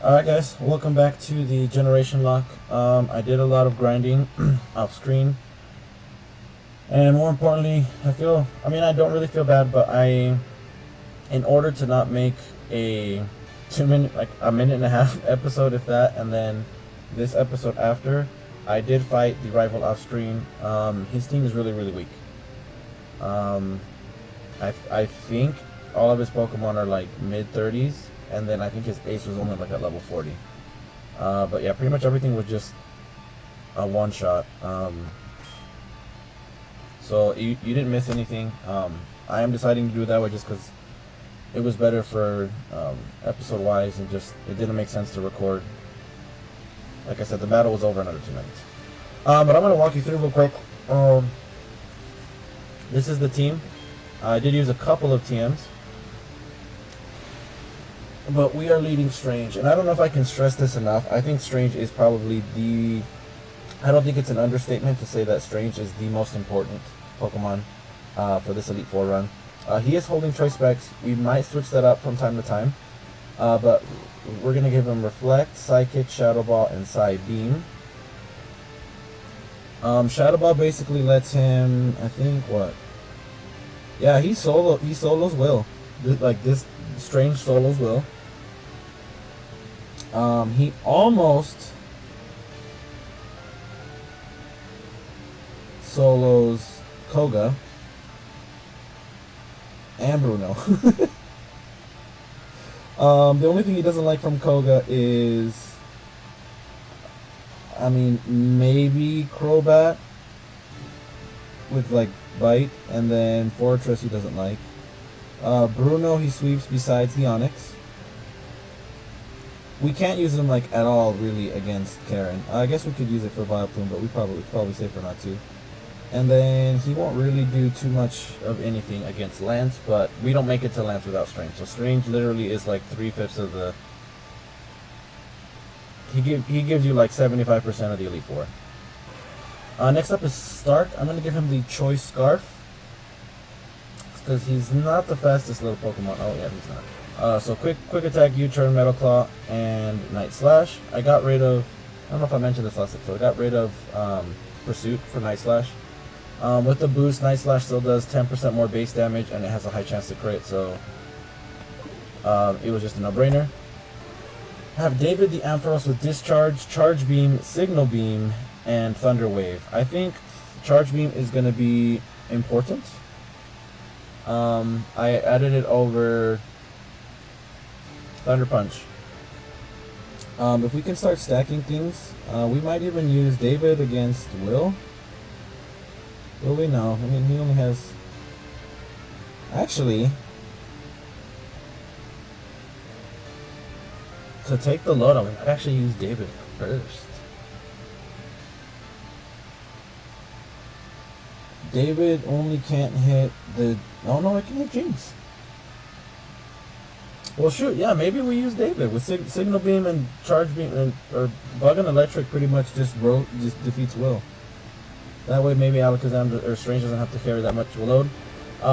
Alright guys, welcome back to the Generation Lock. I did a lot of grinding off screen. And more importantly, I don't really feel bad, but in order to not make a 2 minute, like a minute and a half episode if that, and then this episode after, I did fight the rival off screen. His team is really, really weak. I think all of his Pokemon are like mid 30s. And then I think his ace was only like at level 40. But yeah, pretty much everything was just a one shot. So you didn't miss anything. I am deciding to do it that way just because it was better for episode wise, and just it didn't make sense to record. Like I said, the battle was over in under 2 minutes. But I'm going to walk you through real quick. This is the team. I did use a couple of TMs. But we are leading Strange, and I don't know if I can stress this enough. I think Strange is probably I don't think it's an understatement to say that Strange is the most important Pokemon for this Elite Four run. He is holding Choice Specs. We might switch that up from time to time. But we're going to give him Reflect, Psychic, Shadow Ball, and Psybeam. Shadow Ball basically lets him, I think, what? Yeah, he solos Will. This Strange solos Will. He almost solos Koga and Bruno. The only thing he doesn't like from Koga is, maybe Crobat with like Bite, and then Fortress he doesn't like. Bruno he sweeps besides the Onix. We can't use him like at all really against Karen. I guess we could use it for Vileplume, but it's probably safer not to. And then he won't really do too much of anything against Lance, but we don't make it to Lance without Strange. So Strange literally is like 3/5 of the. He gives you like 75% of the Elite Four. Next up is Stark. I'm gonna give him the Choice Scarf because he's not the fastest little Pokemon. Oh yeah, he's not. So quick attack, U-turn, Metal Claw, and Night Slash. I got rid of, I don't know if I mentioned this last episode, I got rid of Pursuit for Night Slash. With the boost, Night Slash still does 10% more base damage, and it has a high chance to crit, so it was just a no-brainer. I have David the Ampharos with Discharge, Charge Beam, Signal Beam, and Thunder Wave. I think Charge Beam is going to be important. I added it over Thunder Punch. If we can start stacking things, we might even use David against Will. Will we? No. He only has... Actually, to take the load, we might actually use David first. David only can't hit the... Oh no, I can hit Jinx. Well, shoot, yeah, maybe we use David with Signal Beam and Charge Beam, or Bug and Electric pretty much just defeats Will. That way maybe Alakazam or Strange doesn't have to carry that much load.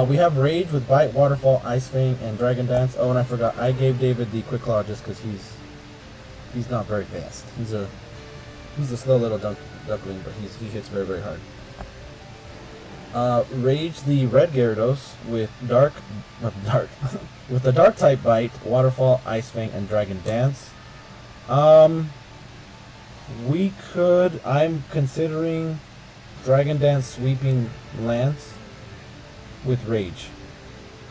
We have Rage with Bite, Waterfall, Ice Fang, and Dragon Dance. Oh, and I forgot, I gave David the Quick Claw just because he's not very fast. He's a slow little duckling, but he hits very, very hard. Rage the Red Gyarados with with the Dark type Bite, Waterfall, Ice Fang, and Dragon Dance. I'm considering Dragon Dance sweeping Lance with Rage.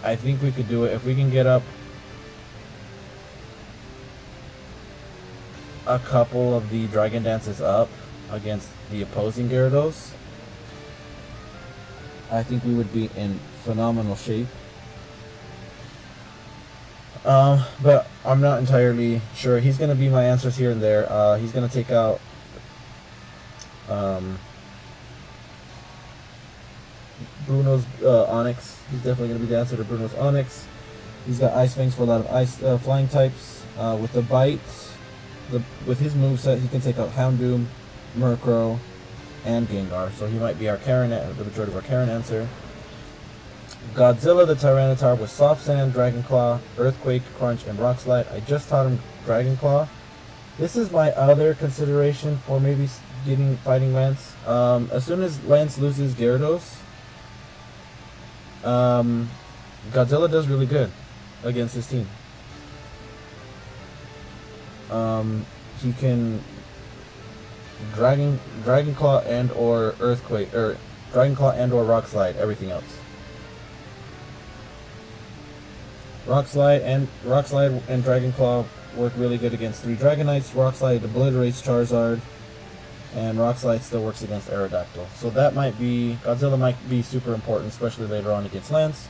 I think we could do it if we can get up a couple of the Dragon Dances up against the opposing Gyarados. I think we would be in phenomenal shape. But I'm not entirely sure. He's going to be my answers here and there. He's going to take out Bruno's Onix. He's definitely going to be the answer to Bruno's Onix. He's got Ice Fangs for a lot of ice flying types. With the Bite, with his moveset, he can take out Houndoom, Murkrow, and Gengar. So he might be our Karen, the majority of our Karen answer. Godzilla the Tyranitar with Soft Sand, Dragon Claw, Earthquake, Crunch, and Rock Slide. I just taught him Dragon Claw, This is my other consideration for maybe fighting Lance. As soon as Lance loses Gyarados, Godzilla does really good against his team. He can Dragon Claw and or Earthquake, or Dragon Claw and or Rock Slide everything else. Rock Slide and Dragon Claw work really good against 3 Dragonites. Rock Slide obliterates Charizard, and Rock Slide still works against Aerodactyl. So that might be, Godzilla might be super important, especially later on against Lance.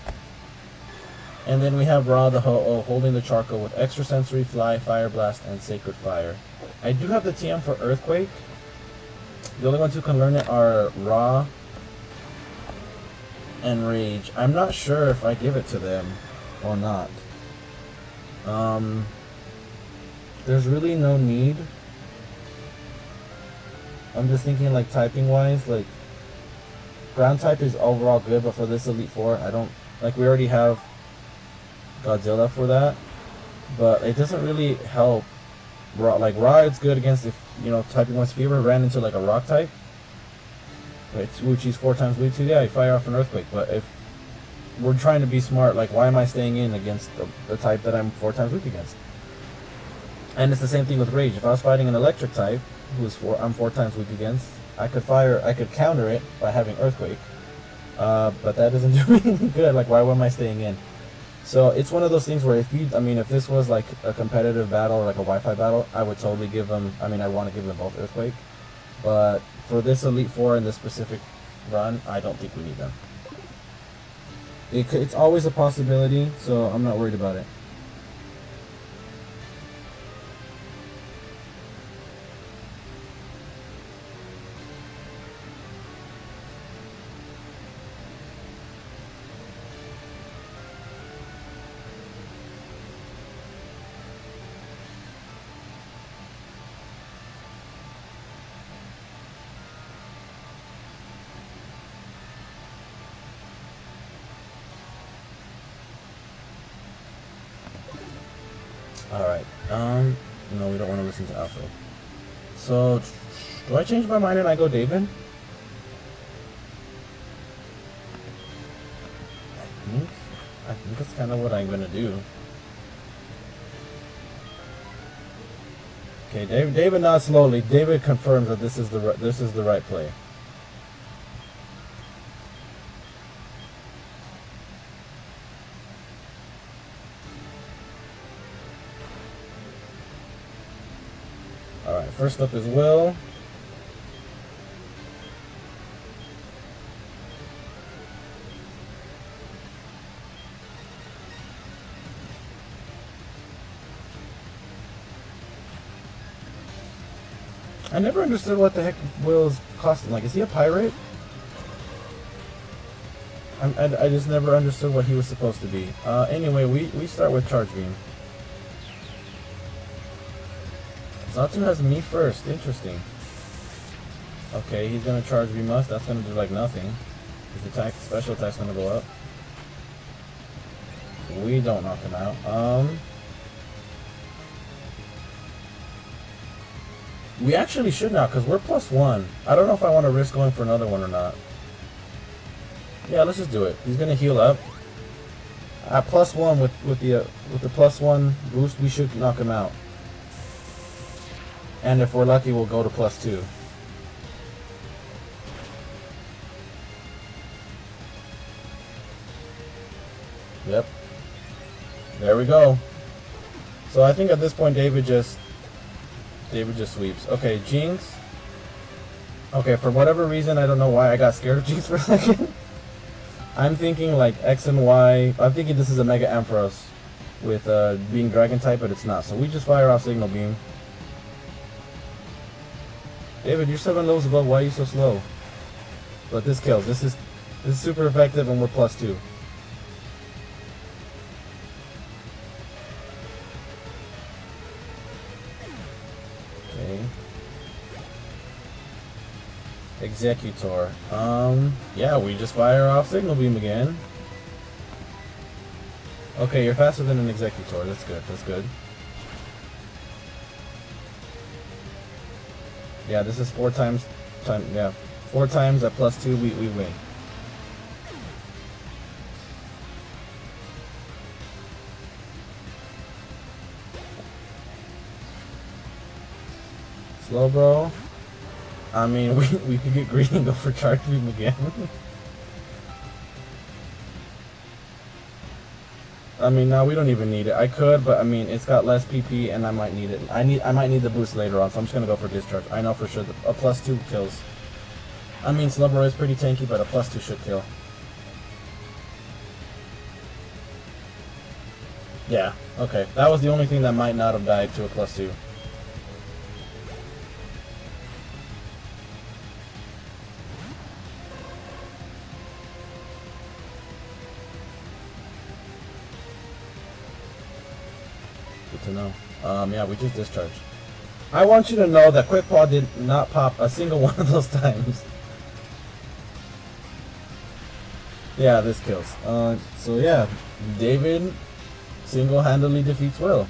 And then we have Ra the Ho-Oh holding the Charco with Extrasensory, Fly, Fire Blast, and Sacred Fire. I do have the TM for Earthquake. The only ones who can learn it are Ra and Rage. I'm not sure if I give it to them or not. There's really no need. I'm just thinking like typing wise, like ground type is overall good, but for this Elite Four, I don't like, we already have Godzilla for that, but it doesn't really help. Like Ra, it's good against, if you know, typing wise Fever ran into like a rock type. Which is 4 times weak to, yeah, you fire off an Earthquake, but if we're trying to be smart, like why am I staying in against the type that I'm 4 times weak against? And it's the same thing with Rage. If I was fighting an electric type, I'm 4 times weak against, I could counter it by having Earthquake, but that doesn't do anything good. Like, why am I staying in? So it's one of those things where if this was like a competitive battle or like a Wi-Fi battle, I would totally give them. I want to give them both Earthquake, but for this Elite Four and this specific run, I don't think we need them. It's always a possibility, so I'm not worried about it. Alright, no, we don't want to listen to Alpha. So, do I change my mind and I go David? I think that's kind of what I'm gonna do. Okay, David nods slowly. David confirms that this is the right play. Alright, first up is Will. I never understood what the heck Will's costing. Like, is he a pirate? I just never understood what he was supposed to be. Anyway, we start with Charge Beam. Zatu has me first. Interesting. Okay, he's gonna Charge Beam us. That's gonna do like nothing. His special attack's gonna go up. We don't knock him out. We actually should now, because we're +1. I don't know if I want to risk going for another one or not. Yeah, let's just do it. He's gonna heal up. At +1 with the +1 boost, we should knock him out. And if we're lucky, we'll go to +2. Yep. There we go. So I think at this point, David just sweeps. Okay, Jinx. Okay, for whatever reason, I don't know why I got scared of Jinx for a second. I'm thinking like X and Y. I'm thinking this is a Mega Ampharos with being Dragon type, but it's not. So we just fire off Signal Beam. David, you're 7 levels above. Why are you so slow? But this kills. This is super effective, and we're +2. Executor. Yeah, we just fire off Signal Beam again. Okay, you're faster than an Executor. That's good. That's good. Yeah, this is 4 times, yeah. 4 times at +2, we win. Slowbro. I mean, we could get greedy and go for Charge Beam again. I mean, no, we don't even need it. I could, but I mean, it's got less PP, and I might need it. I might need the boost later on, so I'm just gonna go for Discharge. I know for sure that a +2 kills. I mean, Slowbro is pretty tanky, but a +2 should kill. Yeah, okay. That was the only thing that might not have died to a +2. Good to know. Yeah, we just discharged. I want you to know that Quick Paw did not pop a single one of those times. Yeah, this kills. So yeah, David single-handedly defeats Will.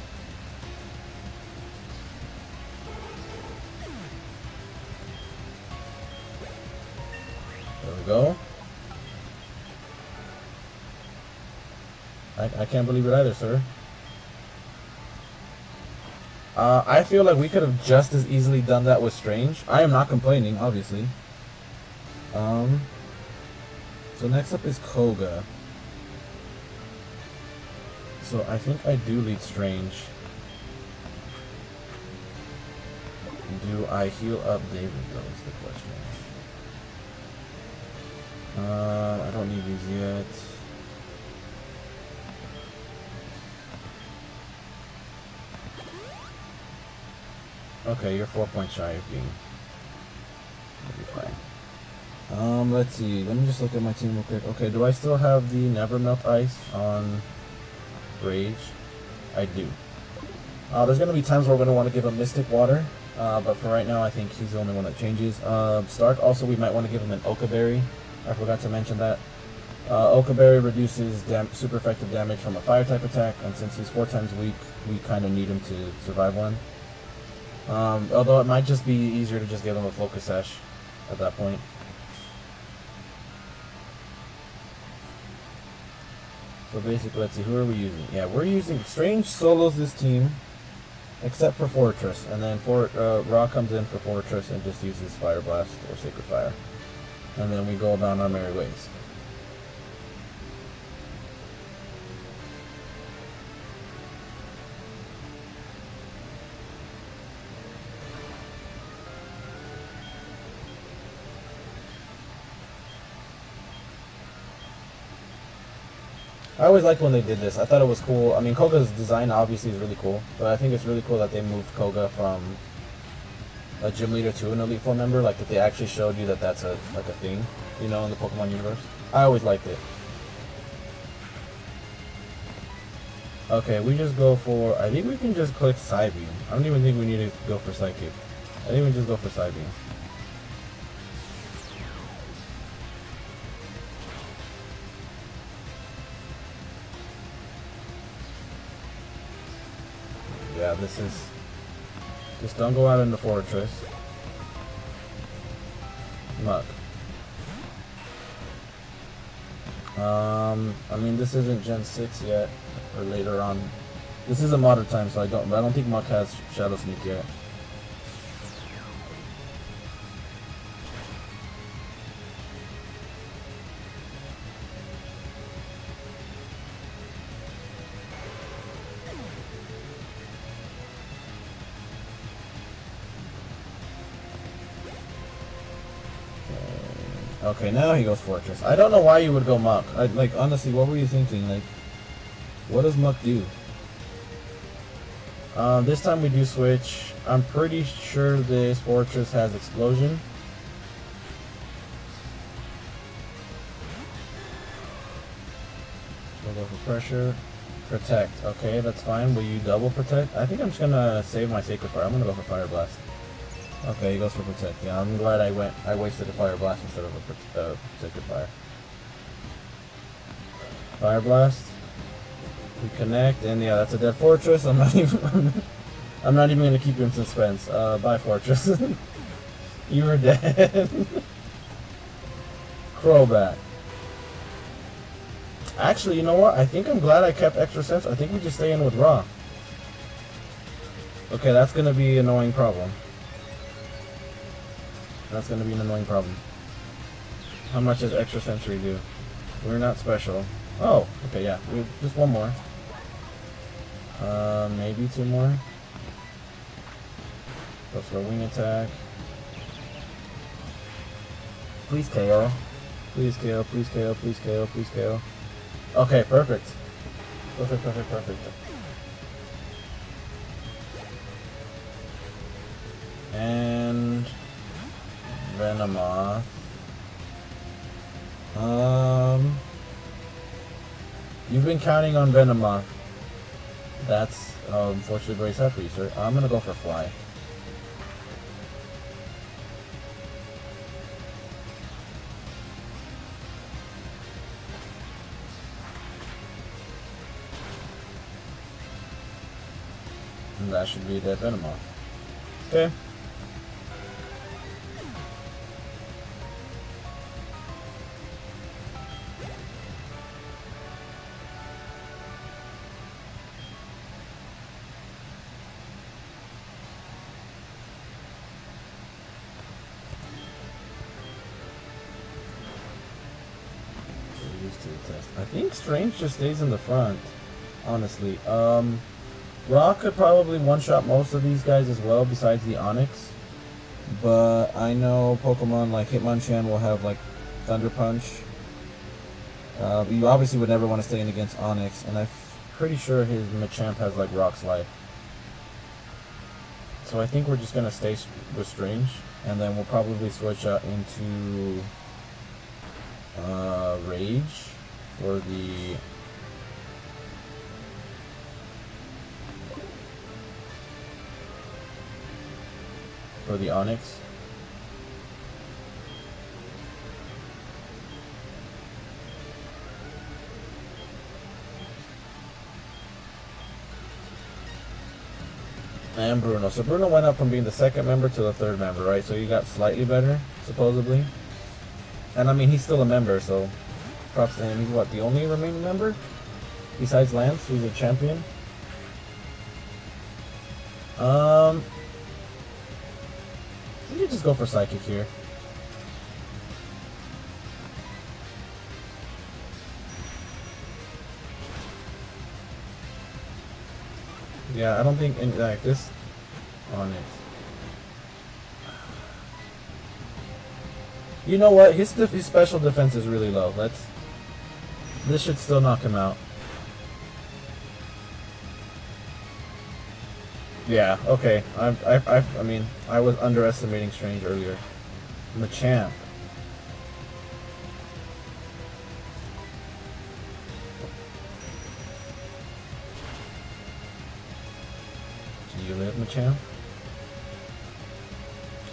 There we go. I can't believe it either, sir. I feel like we could have just as easily done that with Strange. I am not complaining, obviously. So next up is Koga. So I think I do lead Strange. Do I heal up David though is the question. I don't need these yet. Okay, you're 4 points shy of being. That'll be fine. Let's see. Let me just look at my team real quick. Okay, do I still have the Never Melt Ice on Rage? I do. There's gonna be times where we're gonna want to give him Mystic Water, but for right now, I think he's the only one that changes. Stark, also we might want to give him an Oka Berry. I forgot to mention that. Oka Berry reduces super effective damage from a fire type attack, and since he's 4 times weak, we kind of need him to survive one. Although it might just be easier to just give him a Focus Sash at that point. So basically, let's see, who are we using? Yeah, we're using Strange solos this team, except for Fortress, and then Ra comes in for Fortress and just uses Fire Blast or Sacred Fire. And then we go down our merry ways. I always liked when they did this. I thought it was cool. I mean, Koga's design obviously is really cool, but I think it's really cool that they moved Koga from a gym leader to an Elite Four member. Like that they actually showed you that that's a thing, you know, in the Pokemon universe. I always liked it. Okay, we just go for. I think we can just click Psybeam. I don't even think we need to go for Psychic. I think we just go for Psybeam. Yeah, this is... Just don't go out in the Fortress. Muck. I mean, this isn't Gen 6 yet, or later on. This is a modern time, so I don't think Muck has Shadow Sneak yet. Okay, now he goes Fortress. I don't know why you would go Muck. Like, honestly, what were you thinking? Like, what does Muck do? This time we do switch. I'm pretty sure this Fortress has Explosion. We'll go for Pressure. Protect. Okay, that's fine. Will you double Protect? I think I'm just gonna save my Sacred Fire. I'm gonna go for Fire Blast. Okay, he goes for Protect. Yeah, I'm glad I wasted a Fire Blast instead of a Sacred Fire. Fire Blast. We connect, and yeah, that's a dead Fortress. I'm not even gonna keep you in suspense. Bye, Fortress. You were dead. Crobat. Actually, you know what? I think I'm glad I kept Extra Sense. I think we just stay in with Raw. Okay, that's going to be an annoying problem. That's going to be an annoying problem. How much does Extra Sensory do? We're not special. Oh, okay, yeah. Just one more. Maybe two more. Go for a wing attack. Please KO. Please KO, please KO, please KO, please KO. Okay, perfect. Perfect, perfect, perfect. And Venomoth. You've been counting on Venomoth. That's unfortunately very sad for you, sir. I'm gonna go for Fly. And that should be dead Venomoth. Okay. I think Strange just stays in the front, honestly. Rock could probably one-shot most of these guys as well, besides the Onix. But I know Pokemon like Hitmonchan will have like Thunder Punch. You obviously would never want to stay in against Onix, and I'm pretty sure his Machamp has like Rock Slide. So I think we're just gonna stay with Strange, and then we'll probably switch out into Rage for the Onix. And Bruno. So Bruno went up from being the second member to the third member, right? So he got slightly better, supposedly. And I mean, he's still a member, so props to him. He's what, the only remaining member? Besides Lance, who's a champion? You could just go for Psychic here. Yeah, I don't think like this on it. You know what? His special defense is really low. This should still knock him out. Yeah. Okay. I mean, I was underestimating Strange earlier. Machamp. Do you live, Machamp?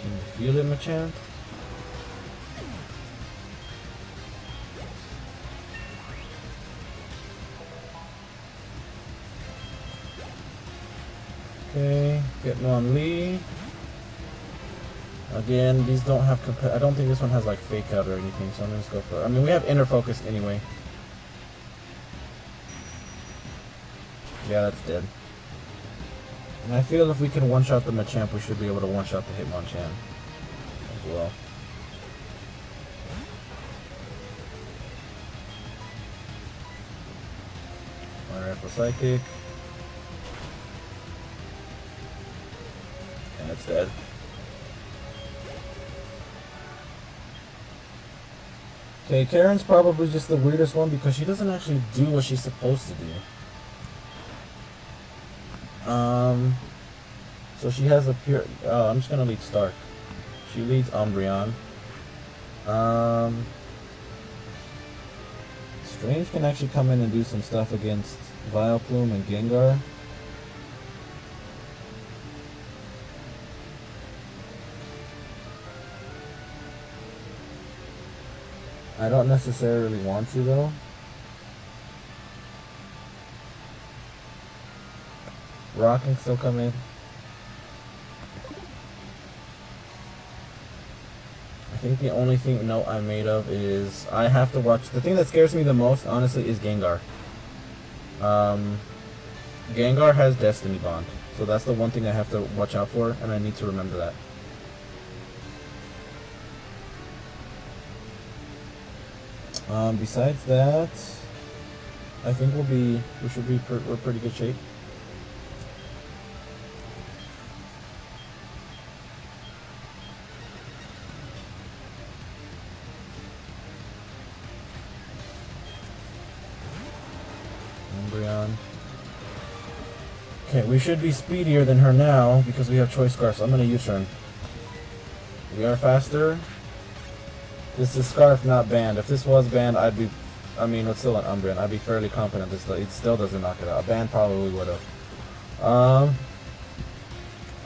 Can you feel it, Machamp? Okay, getting on Lee. Again, these don't have I don't think this one has like fake out or anything, so I'm gonna just go for it. I mean, we have inner focus anyway. Yeah, that's dead. And I feel if we can one-shot the Machamp, we should be able to one-shot the Hitmonchan as well. Fire Rifle Psychic. And it's dead. Okay, Karen's probably just the weirdest one because she doesn't actually do what she's supposed to do. So she has a pure... I'm just gonna lead Stark. She leads Umbreon. Strange can actually come in and do some stuff against Vileplume and Gengar. I don't necessarily want to though. Rock can still come in. think the only thing note I made of is I have to watch. The thing that scares me the most, honestly, is Gengar. Gengar has Destiny Bond, so that's the one thing I have to watch out for, and I need to remember that. Besides that, I think we're pretty good shape. Umbreon. Okay, we should be speedier than her now because we have Choice Scarf, so I'm gonna U-turn. We are faster. This is Scarf, not banned. If this was banned, I'd be... I mean, it's still an Umbreon. I'd be fairly confident it still doesn't knock it out. A ban probably would have.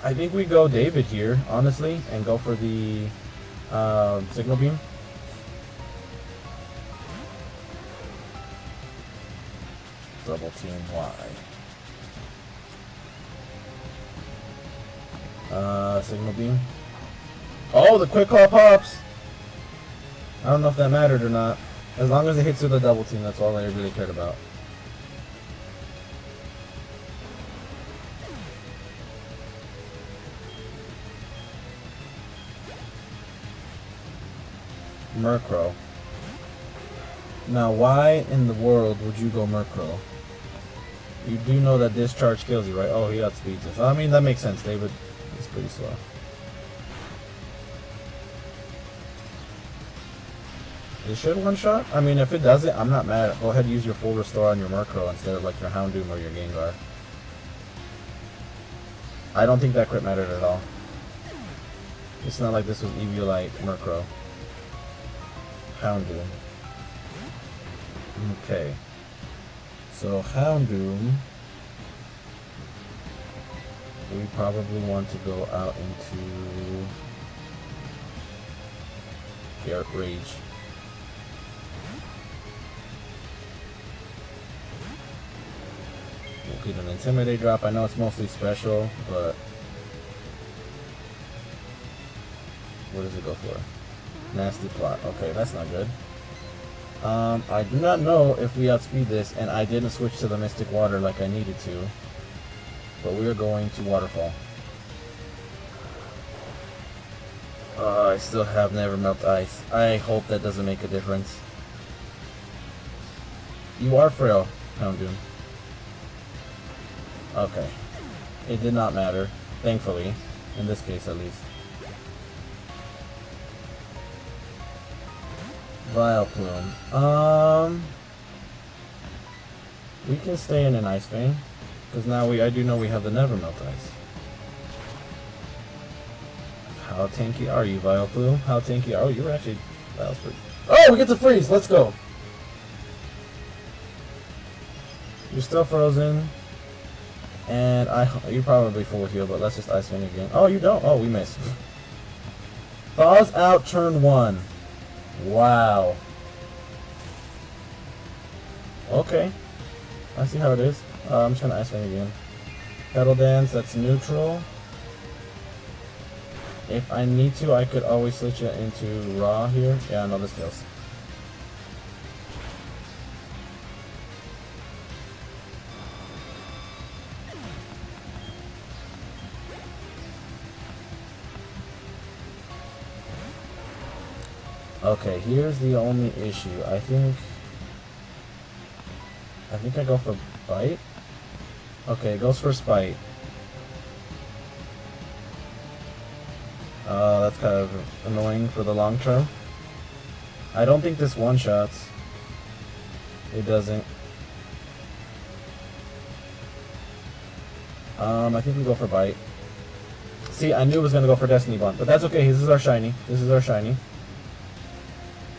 I think we go David here, honestly, and go for the Signal Beam. Double Team Y. Signal Beam. Oh, the Quick Claw pops! I don't know if that mattered or not. As long as it hits with a Double Team, that's all I really cared about. Murkrow. Now, why in the world would you go Murkrow? You do know that Discharge kills you, right? Oh, he outspeeds us. I mean, that makes sense. David is pretty slow. It should one-shot? I mean, if it doesn't, I'm not mad. Go ahead and use your full restore on your Murkrow instead of like your Houndoom or your Gengar. I don't think that crit mattered at all. It's not like this was Eviolite Murkrow. Houndoom. Okay. So Houndoom, we probably want to go out into Garrett Rage. We'll get an Intimidate drop. I know it's mostly special, but what does it go for? Nasty Plot. Okay, that's not good. I do not know if we outspeed this, and I didn't switch to the Mystic Water like I needed to, but we are going to Waterfall. I still have Never Melt Ice. I hope that doesn't make a difference. You are frail, Houndoom. Okay. It did not matter, thankfully, in this case at least. Vileplume. We can stay in an Ice Vein, because now I do know we have the Never Melt Ice. How tanky are you, Vileplume? How tanky are you? That was pretty... Oh, we get to freeze! Let's go! You're still frozen. And you're probably full heal, but let's just Ice Vein again. Oh, you don't? Oh, we missed. Thaws out turn 1. Wow. Okay. I see how it is. I'm just gonna Ice Vein again. Petal Dance, that's neutral. If I need to, I could always switch it into Raw here. Yeah, no, this kills. Okay, here's the only issue. I think I go for Bite. Okay, it goes for Spite. That's kind of annoying for the long term. I don't think this one-shots. It doesn't. I think we go for Bite. See, I knew it was going to go for Destiny Bond, but that's okay. This is our shiny. This is our shiny.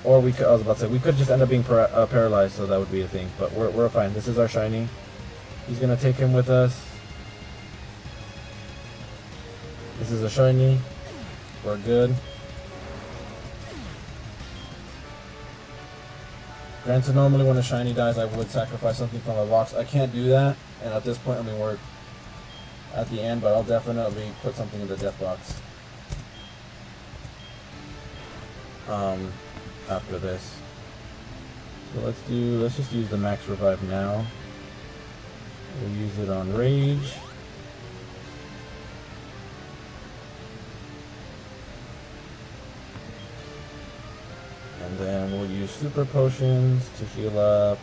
Or we could, I was about to say, we could just end up being paralyzed, so that would be a thing. But we're fine. This is our shiny. He's going to take him with us. This is a shiny. We're good. Granted, normally when a shiny dies, I would sacrifice something from my box. I can't do that. And at this point, I mean, we're at the end, but I'll definitely put something in the death box. um, after this. So let's just use the max revive now. We'll use it on Rage. And then we'll use super potions to heal up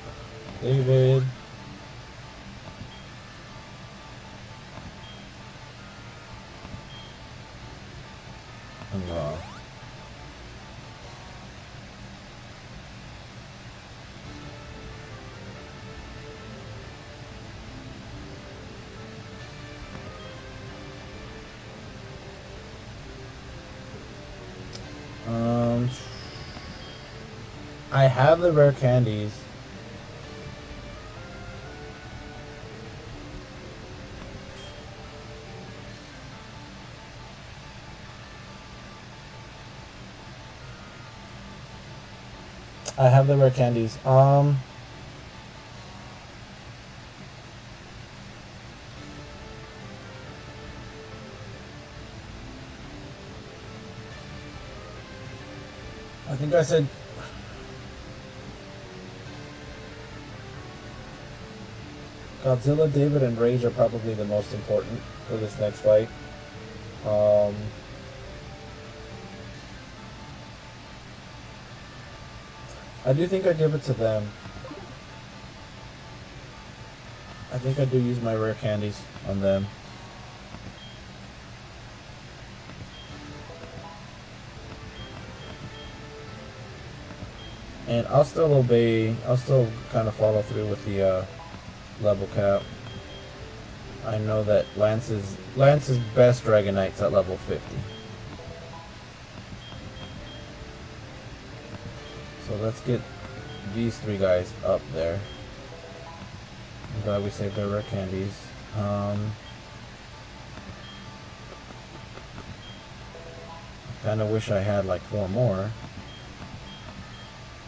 David. And Raw. I have the rare candies. I have the rare candies. I think I said Godzilla, David, and Rage are probably the most important for this next fight. I do think I give it to them. I think I do use my rare candies on them. And I'll still obey, I'll still kind of follow through with the level cap. I know that Lance's best Dragonite's at level 50. So let's get these three guys up there. I'm glad we saved our rare candies. Kind of wish I had like 4 more.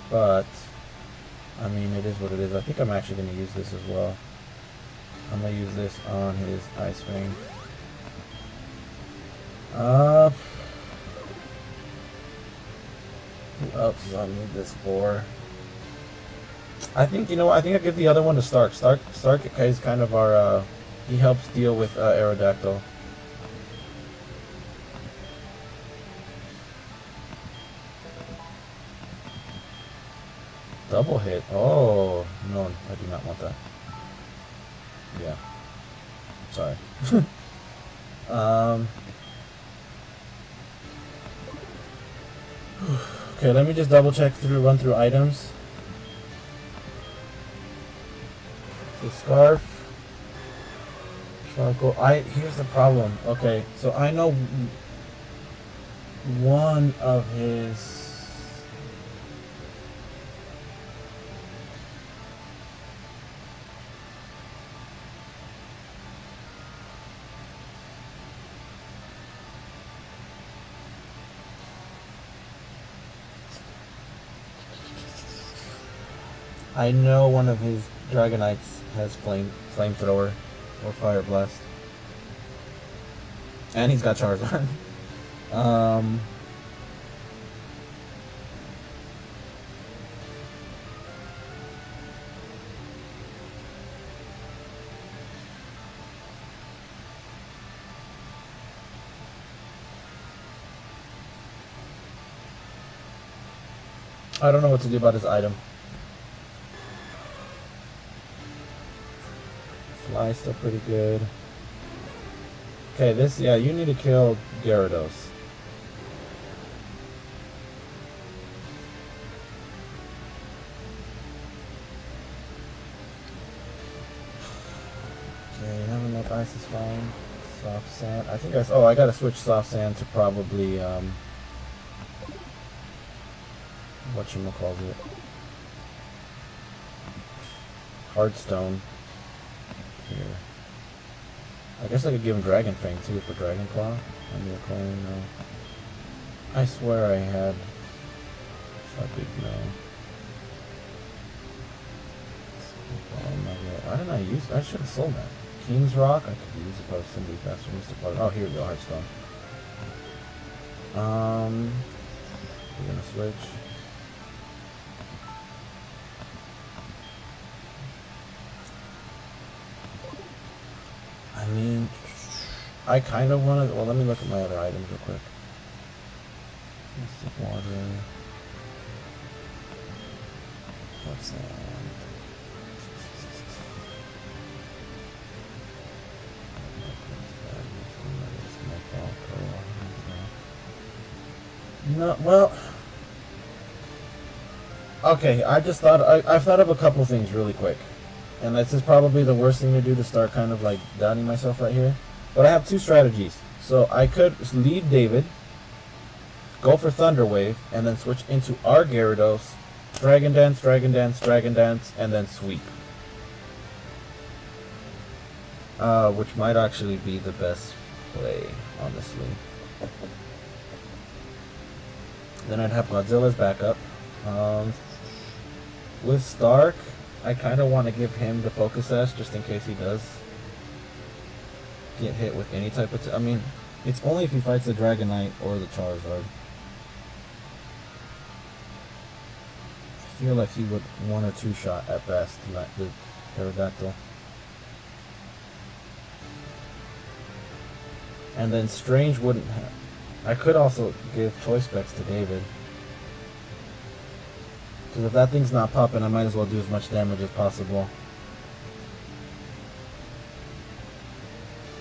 But, I mean, it is what it is. I think I'm actually going to use this as well. I'm going to use this on his Ice Fang. Who else is on this board? I think, you know what, I think I give the other one to Stark. Stark is kind of our, he helps deal with Aerodactyl. Double hit. Oh, no, I do not want that. Yeah. Sorry. Okay, let me just double check run through items. So Scarf. Charcoal. Here's the problem. Okay, so I know one of his... I know one of his Dragonites has flamethrower or Fire Blast. And he's got Charizard. I don't know what to do about his item. Fly's still pretty good. Okay, yeah, you need to kill Gyarados. Okay, have enough ice is fine. Soft sand. I think I gotta switch soft sand to probably whatchamacallit. Heartstone. Here. I guess I could give him Dragon Fang too for Dragon Claw. I need a coin, no. I swear I had. Sharpie, no. Why didn't I use? I should have sold that. King's Rock. I could use if I was simply faster. Oh, here we go. Heartstone. We're gonna switch. I mean, I kind of want to. Well, let me look at my other items real quick. Mystic water. What's that? No, well, okay. I've thought of a couple things really quick, and this is probably the worst thing to do to start kind of like doubting myself right here. But I have two strategies. So I could lead David, go for Thunder Wave, and then switch into our Gyarados, Dragon Dance, Dragon Dance, Dragon Dance, and then sweep. Which might actually be the best play, honestly. Then I'd have Godzilla's backup. With Stark, I kind of want to give him the Focus Sash just in case he does get hit with any type of... I mean, it's only if he fights the Dragonite or the Charizard. I feel like he would one or two shot at best, not the Pterodactyl. And then Strange wouldn't have... I could also give Choice Specs to David. Because if that thing's not popping, I might as well do as much damage as possible.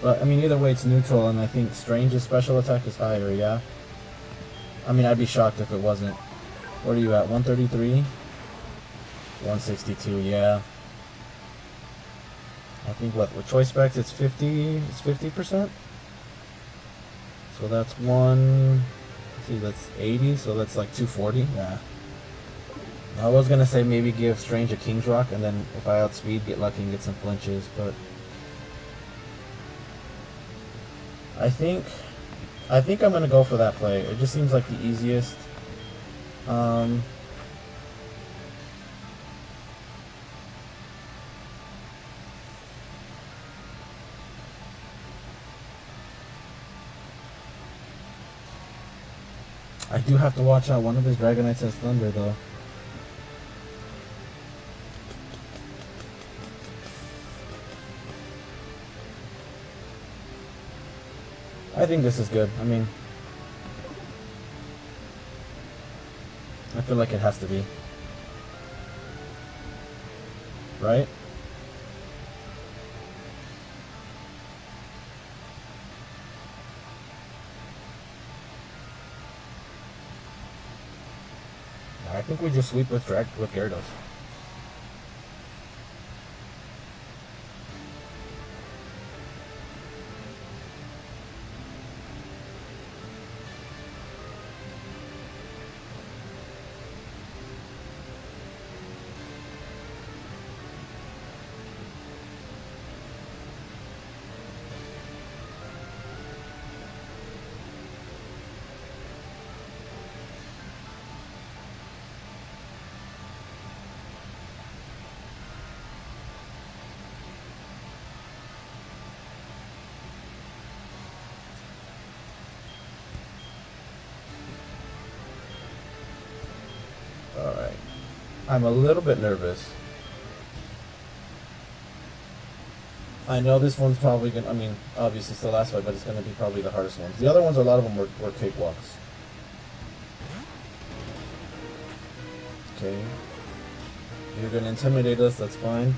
But, I mean, either way, it's neutral, and I think Strange's special attack is higher, yeah? I mean, I'd be shocked if it wasn't. What are you at, 133? 162, yeah. I think, what, with Choice Specs, it's 50%? So that's let's see, that's 80, so that's like 240, yeah. I was gonna say maybe give Strange a King's Rock, and then if I outspeed, get lucky and get some flinches, but... I think I'm gonna go for that play. It just seems like the easiest. I do have to watch out. One of his Dragonites has Thunder, though. I think this is good. I mean, I feel like it has to be. Right? I think we just sweep with Gyarados. Alright. I'm a little bit nervous. I know this one's probably gonna, I mean, obviously it's the last fight, but it's gonna be probably the hardest one. The other ones, a lot of them were cakewalks. Okay. You're gonna intimidate us, that's fine.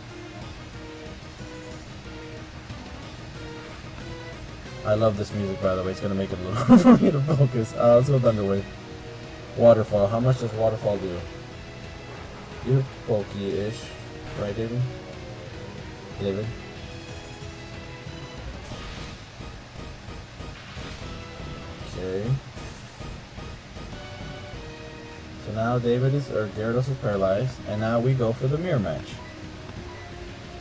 I love this music, by the way. It's gonna make it a little hard for me to focus. Let's go Thunder Wave. Waterfall. How much does Waterfall do? You're bulky-ish. Right, David? David? Okay. So now Gyarados is paralyzed, and now we go for the mirror match.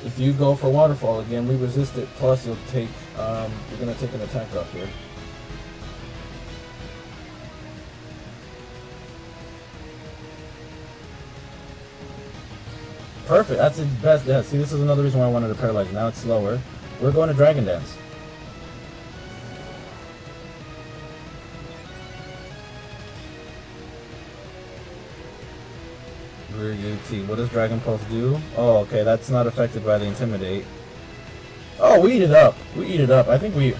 If you go for Waterfall again, we resist it, plus you'll take, you're gonna take an attack off here. Perfect, that's the best. Yeah, see, this is another reason why I wanted to paralyze. Now it's slower. We're going to Dragon Dance. Let's see, what does Dragon Pulse do? Oh, okay, that's not affected by the Intimidate. Oh, we eat it up. We eat it up. I think we...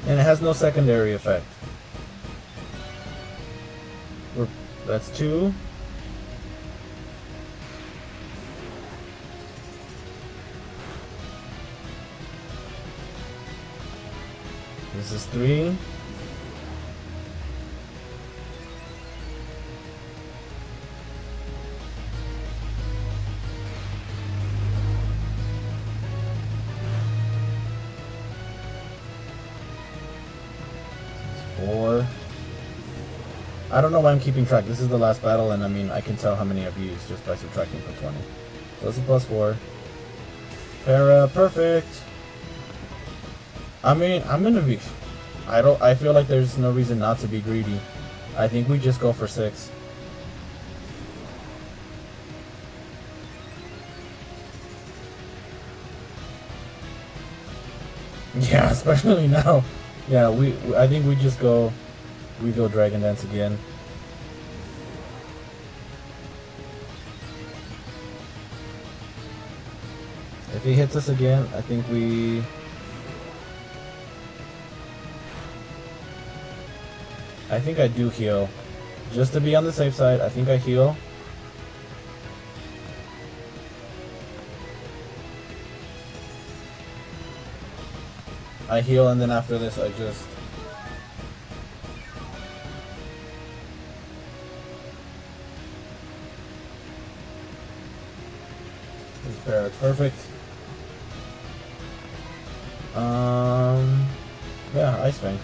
And it has no secondary effect. That's 2. This is 3. I don't know why I'm keeping track. This is the last battle, and I mean, I can tell how many I've used just by subtracting from 20. So that's a +4. Para, perfect. I mean, I'm gonna be... I feel like there's no reason not to be greedy. I think we just go for 6. Yeah, especially now. Yeah, I think we just go... We go Dragon Dance again. If he hits us again, I think we... I think I do heal. Just to be on the safe side, I think I heal. I heal, and then after this I just... Perfect. Yeah, Ice Fang.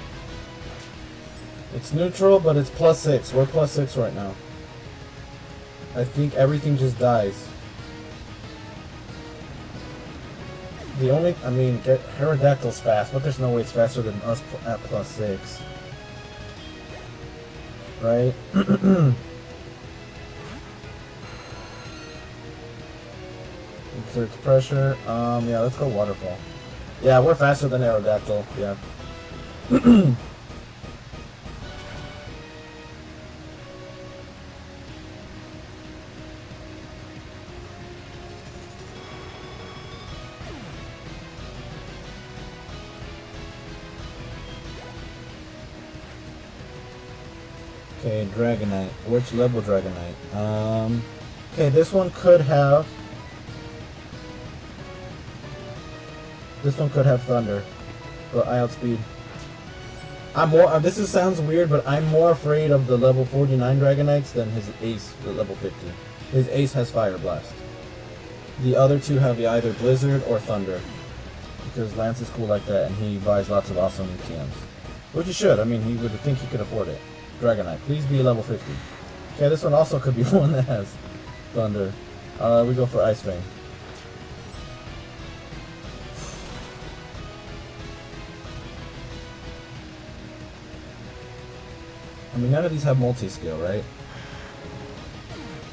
It's neutral, but it's +6. We're +6 right now. I think everything just dies. The only, I mean, Aerodactyl's fast, but there's no way it's faster than us at +6. Right? Exerts pressure. Yeah, let's go Waterfall. Yeah, we're faster than Aerodactyl. Yeah. Okay, Dragonite. Which level Dragonite? Okay, this one could have... This one could have Thunder, but I outspeed. I'm more. Sounds weird, but I'm more afraid of the level 49 Dragonites than his Ace, the level 50. His Ace has Fire Blast. The other two have either Blizzard or Thunder, because Lance is cool like that, and he buys lots of awesome TMs, which he should. I mean, he would think he could afford it. Dragonite, please be level 50. Okay, this one also could be one that has Thunder. We go for Ice Fang. I mean, none of these have multi-skill, right?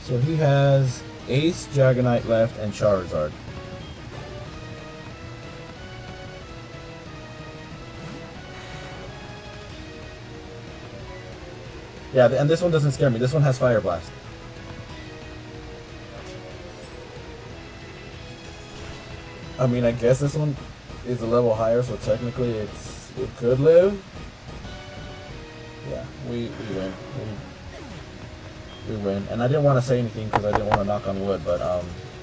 So he has Ace, Dragonite left, and Charizard. Yeah, and this one doesn't scare me. This one has Fire Blast. I mean, I guess this one is a level higher, so technically it could live. Yeah, we win. We win. And I didn't want to say anything because I didn't want to knock on wood, but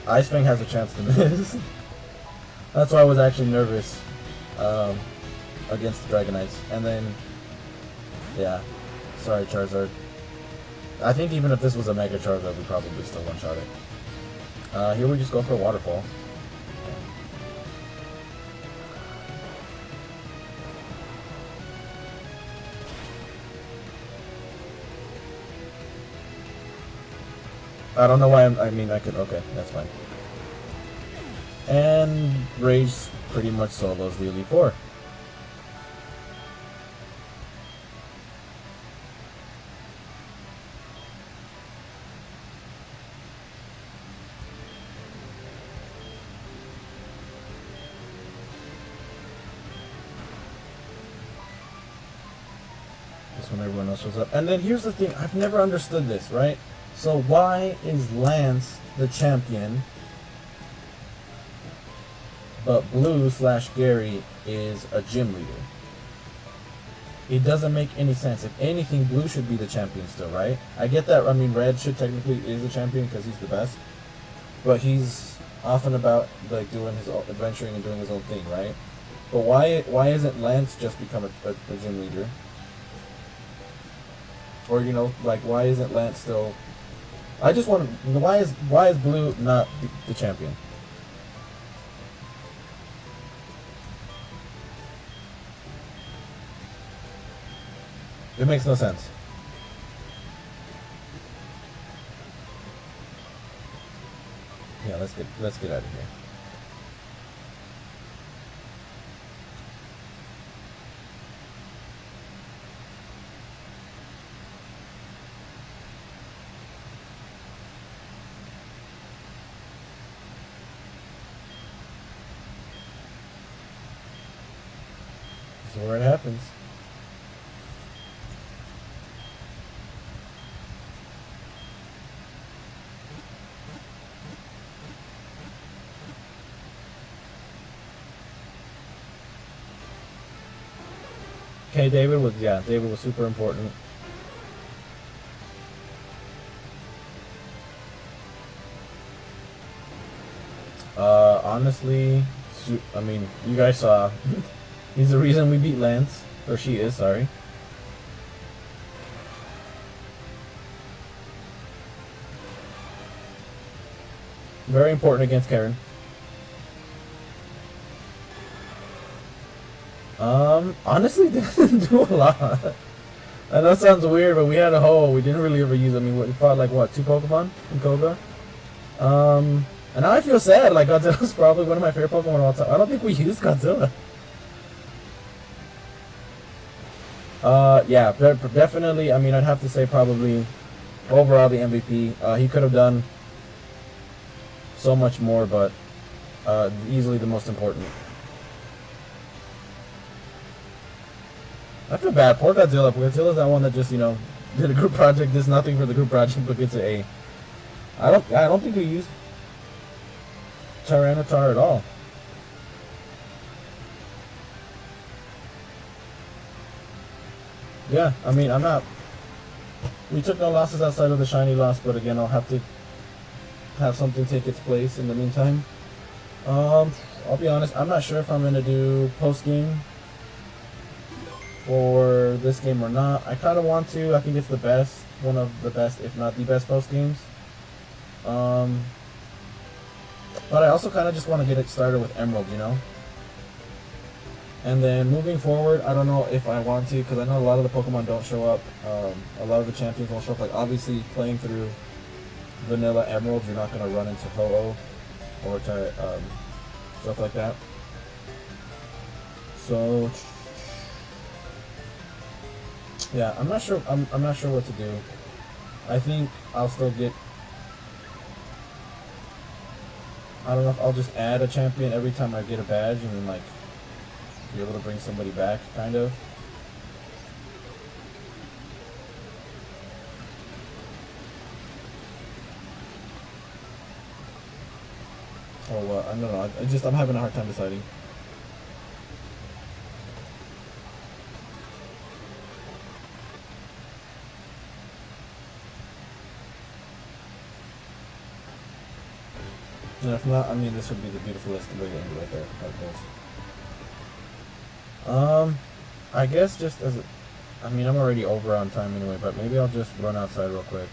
Ice Fang has a chance to miss. That's why I was actually nervous against the Dragonites. And then, yeah, sorry Charizard. I think even if this was a Mega Charizard, we probably still one-shot it. Here we just go for a Waterfall. I don't know why I mean, I could... Okay, that's fine. And Rage pretty much solos the Elite Four. This when everyone else shows up. And then here's the thing, I've never understood this, right? So why is Lance the champion, but Blue / Gary is a gym leader? It doesn't make any sense. If anything, Blue should be the champion still, right? I get that. I mean, Red should technically is the champion because he's the best, but he's often about like doing his own adventuring and doing his own thing, right? But why isn't Lance just become a gym leader? Or like why isn't Lance still? I just want to. Why is Blue not the champion? It makes no sense. Yeah, let's get out of here. This is where it happens. Okay, David was super important. Honestly, I mean, you guys saw. He's the reason we beat Lance, or she is. Sorry. Very important against Karen. Honestly, didn't do a lot. I know it sounds weird, but we had a hole. We didn't really ever use. I mean, we fought like what, 2 Pokemon in Koga. And now I feel sad. Like Godzilla's probably one of my favorite Pokemon of all time. I don't think we used Godzilla. Yeah, definitely. I mean, I'd have to say probably overall the MVP. He could have done so much more, but easily the most important. I feel bad. Poor Godzilla. Godzilla's that one that just, did a group project, does nothing for the group project, but gets an A. I don't think we used Tyranitar at all. Yeah, I mean, we took no losses outside of the shiny loss, but again, I'll have to have something take its place in the meantime. I'll be honest, I'm not sure if I'm going to do post-game for this game or not. I kind of want to. I think it's the best, one of the best, if not the best post-games. But I also kind of just want to get it started with Emerald, And then moving forward, I don't know if I want to, because I know a lot of the Pokemon don't show up. A lot of the champions won't show up. Like, obviously, playing through Vanilla Emerald, you're not going to run into Ho-Oh or stuff like that. So, yeah, I'm not sure. I'm not sure what to do. I think I'll still get. I don't know if I'll just add a champion every time I get a badge, and then like be able to bring somebody back, kind of. Or what? I don't know. I'm having a hard time deciding. And if not, I mean, this would be the beautifulest way to end right there. I guess just as I mean, I'm already over on time anyway, but maybe I'll just run outside real quick.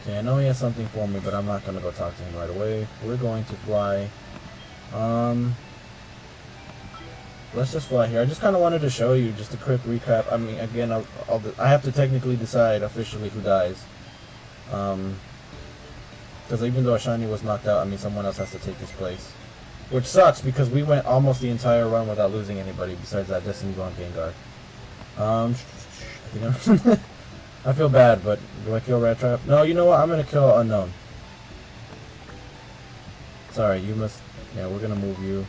Okay, I know he has something for me, but I'm not going to go talk to him right away. We're going to fly. Let's just fly here. I just kind of wanted to show you just a quick recap. I mean, again, I have to technically decide officially who dies. Because even though Shiny was knocked out, I mean, someone else has to take his place. Which sucks, because we went almost the entire run without losing anybody besides that Destiny Bond Gengar. I feel bad, but do I kill Rat Trap? No, you know what? I'm going to kill Unknown. Sorry, you must... Yeah, we're going to move you.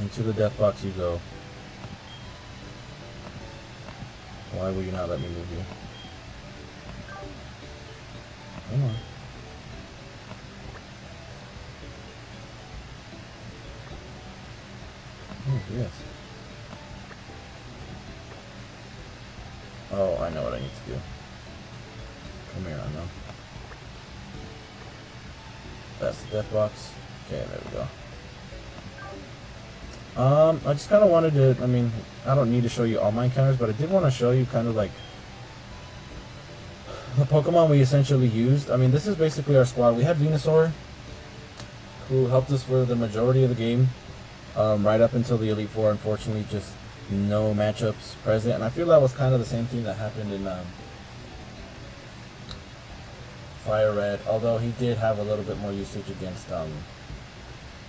Into the death box you go. Why will you not let me move you? Come on. Oh, yes. Oh, I know what I need to do. Come here, I know. That's the death box. Okay, there we go. I just kind of wanted to, I mean, I don't need to show you all my encounters, but I did want to show you kind of like the Pokemon we essentially used. I mean, this is basically our squad. We had Venusaur, who helped us for the majority of the game, right up until the Elite Four. Unfortunately, just no matchups present, and I feel that was kind of the same thing that happened in Fire Red, although he did have a little bit more usage against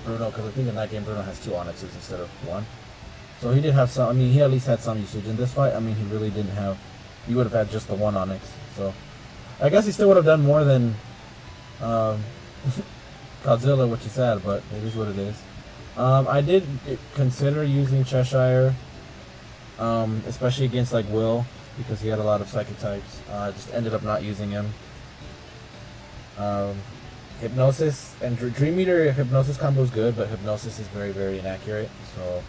Bruno, because I think in that game Bruno has 2 Onyxes instead of 1. So he did have some, I mean, he at least had some usage. In this fight, I mean, he really didn't have, he would have had just the 1 Onyx. So I guess he still would have done more than Godzilla, which is sad, but it is what it is. I did consider using Cheshire, especially against like Will, because he had a lot of psychic types. I just ended up not using him. Hypnosis and Dream Eater Hypnosis combo is good, but Hypnosis is very, very inaccurate. So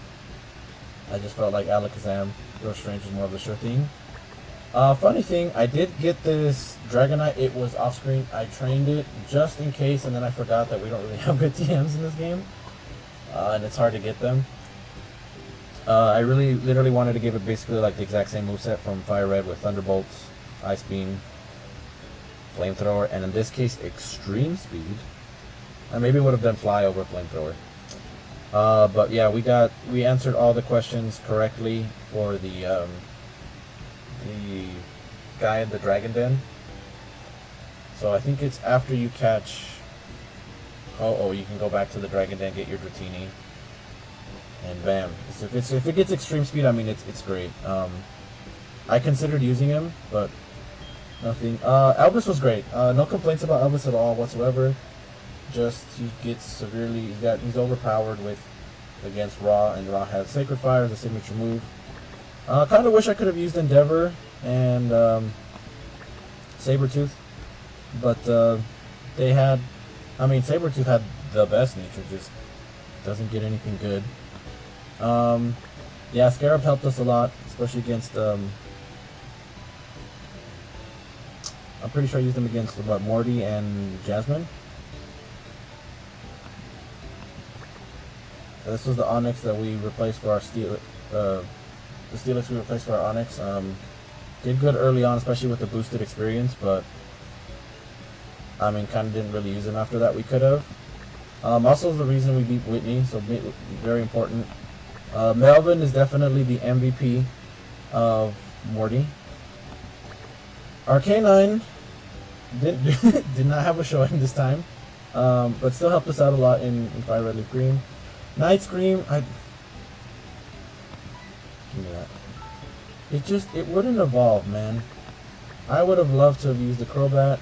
I just felt like Alakazam, Real Strange was more of a sure thing. Funny thing, I did get this Dragonite. It was off screen. I trained it just in case, and then I forgot that we don't really have good TMs in this game, and it's hard to get them. I really, literally wanted to give it basically like the exact same moveset from Fire Red with Thunderbolts, Ice Beam, Flamethrower, and in this case, Extreme Speed. I maybe would have done Fly over Flamethrower. But yeah, we answered all the questions correctly for the guy in the Dragon Den. So I think it's after you catch. Oh, you can go back to the Dragon Den, get your Dratini, and bam! If it gets Extreme Speed, I mean it's great. I considered using him, but nothing. Elvis was great. No complaints about Elvis at all whatsoever. Just he gets severely. He's overpowered against Raw, and Raw has Sacred Fire as a signature move. Kind of wish I could have used Endeavor and Sabretooth, but they had. I mean, Sabretooth had the best nature, just doesn't get anything good. Yeah, Scarab helped us a lot, especially against. I'm pretty sure I used them against Morty and Jasmine. This was the Onyx that we replaced for our Steel. The Steelix we replaced for our Onyx. Did good early on, especially with the boosted experience, but I mean, kind of didn't really use him after that. We could have. Also, the reason we beat Whitney, so very important. Melvin is definitely the MVP of Morty. Arcanine did not have a showing this time, but still helped us out a lot in Fire Red Leaf Green. Night Scream, give me that. It wouldn't evolve, man. I would have loved to have used the Crobat.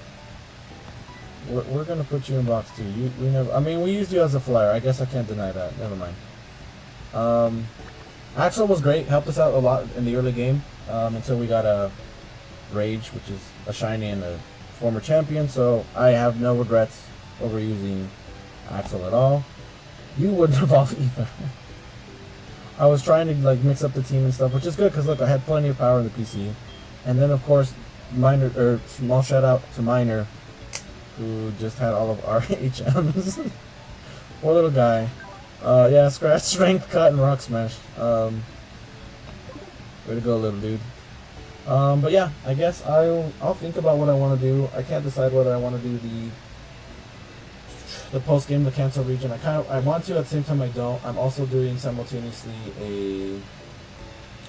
We're gonna put you in box 2. We never. I mean, we used you as a flyer. I guess I can't deny that. Never mind. Axel was great. Helped us out a lot in the early game until we got a Rage, which is a shiny and a former champion. So I have no regrets over using Axel at all. You wouldn't evolve either. I was trying to like mix up the team and stuff, which is good because look, I had plenty of power in the PC. And then of course, small shout out to Miner, who just had all of our HMs. Poor little guy. Yeah, Scratch, Strength, Cut, and Rock Smash. Way to go, little dude. But yeah, I guess I'll think about what I want to do. I can't decide whether I want to do the post game, the Kanto region. I want to, at the same time I don't. I'm also doing simultaneously a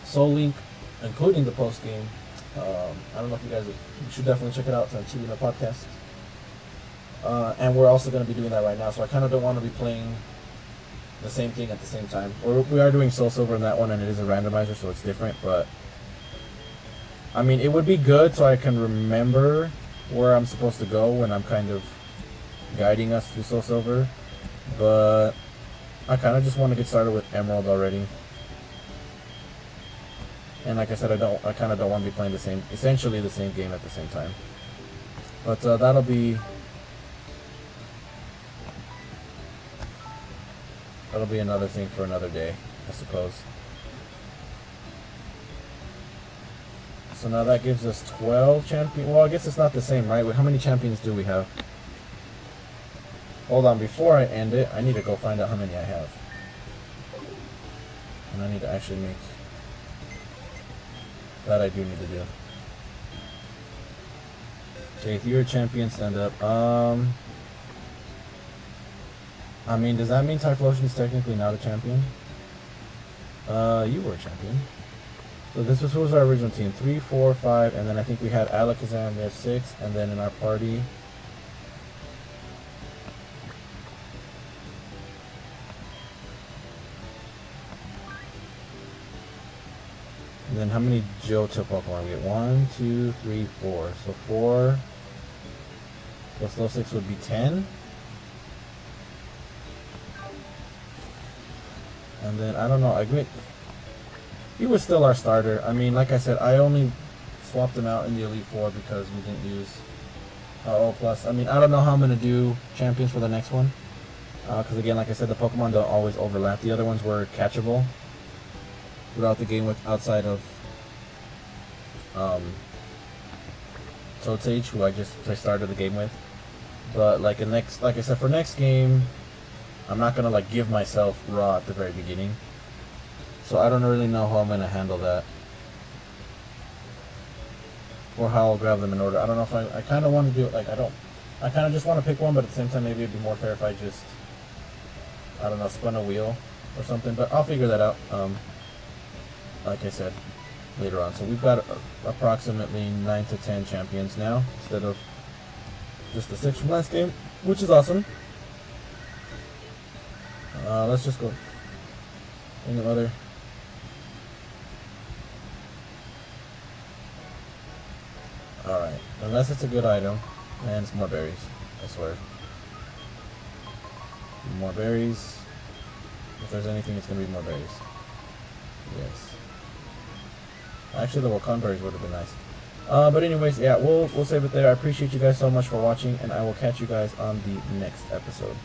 Soul Link, including the post game. I don't know if you should definitely check it out. It's on TV and podcast. And we're also going to be doing that right now, so I kind of don't want to be playing the same thing at the same time. We are doing Soul Silver in that one, and it is a randomizer, so it's different, but I mean, it would be good so I can remember where I'm supposed to go when I'm kind of guiding us through Soul Silver, but I kind of just want to get started with Emerald already. And like I said, I kind of don't want to be playing essentially the same game at the same time. But that'll be another thing for another day, I suppose. So now that gives us 12 champions. Well, I guess it's not the same, right? How many champions do we have? Hold on, before I end it, I need to go find out how many I have. And I need to actually make... That I do need to do. Okay, if you're a champion, stand up. I mean, does that mean Typhlosion is technically not a champion? You were a champion. So this was our original team. 3, 4, 5, and then I think we had Alakazam, we have 6, and then in our party... And then how many Johto Pokemon? We get 1, 2, 3, 4. So 4 plus those 6 would be 10. And then, I don't know, I admit, he was still our starter. I mean, like I said, I only swapped him out in the Elite Four because we didn't use O+. I mean, I don't know how I'm going to do champions for the next one. Because again, like I said, the Pokemon don't always overlap. The other ones were catchable throughout the game outside of Toadsage, who I started the game with. But like I said, for next game, I'm not gonna like give myself raw at the very beginning. So I don't really know how I'm gonna handle that, or how I'll grab them in order. I don't know if I kind of want to do it like I kind of just want to pick one, but at the same time maybe it'd be more fair if I just, I don't know, spun a wheel or something. But I'll figure that out. Like I said, later on. So we've got approximately 9 to 10 champions now instead of just the 6 from last game, which is awesome. Let's just go. Another. Alright, unless it's a good item, and some more berries, I swear. More berries. If there's anything, it's gonna be more berries. Yes. Actually, the Wakan berries would have been nice. But anyways, yeah, we'll save it there. I appreciate you guys so much for watching, and I will catch you guys on the next episode.